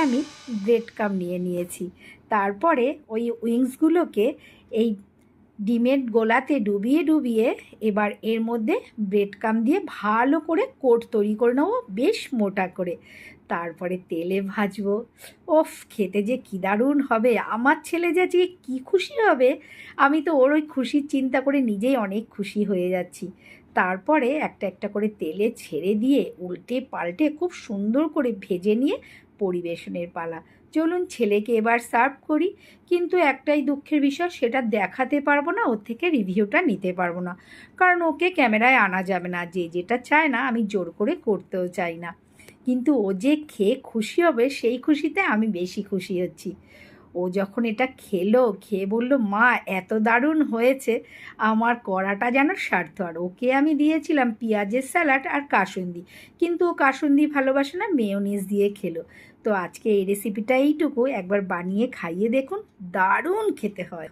আমি bread crumb নিয়ে নিয়েছি। তারপরে ওই উইংসগুলোকে এই ডিমের গোলাতে ডুবিয়ে ডুবিয়ে এবার এর মধ্যে ব্রেড ক্রাম্ব দিয়ে ভালো করে কোট তৈরি করে নেবো, বেশ মোটা করে। তারপরে তেলে ভাজবো। ওফ, খেতে যে কী দারুণ হবে! আমার ছেলে যে আজকে কী খুশি হবে, আমি তো ওর ওই খুশির চিন্তা করে নিজেই অনেক খুশি হয়ে যাচ্ছি। তারপরে একটা একটা করে তেলে ছেড়ে দিয়ে উল্টে পাল্টে খুব সুন্দর করে ভেজে নিয়ে পরিবেশনের পালা। চলুন ছেলেকে এবার সার্ভ করি। কিন্তু একটাই দুঃখের বিষয়, সেটা দেখাতে পারবো না, ওর থেকে রিভিউটা নিতে পারবো না, কারণ ওকে ক্যামেরায় আনা যাবে না। যে যেটা চায় না আমি জোর করে করতেও চাই না, কিন্তু ও যে খেয়ে খুশি হবে সেই খুশিতে আমি বেশি খুশি হচ্ছি। ও যখন এটা খেলো, খেয়ে বলল, মা এত দারুণ হয়েছে, আমার করাটা যেন সার্থক। আর ওকে আমি দিয়েছিলাম পেঁয়াজের স্যালাড আর কাসুন্দি, কিন্তু ও কাসুন্দি ভালোবাসে না, মেয়োনিজ দিয়ে খেলো। তো আজকে এই রেসিপিটা এইটুকু, একবার বানিয়ে খাইয়ে দেখুন, দারুণ খেতে হয়।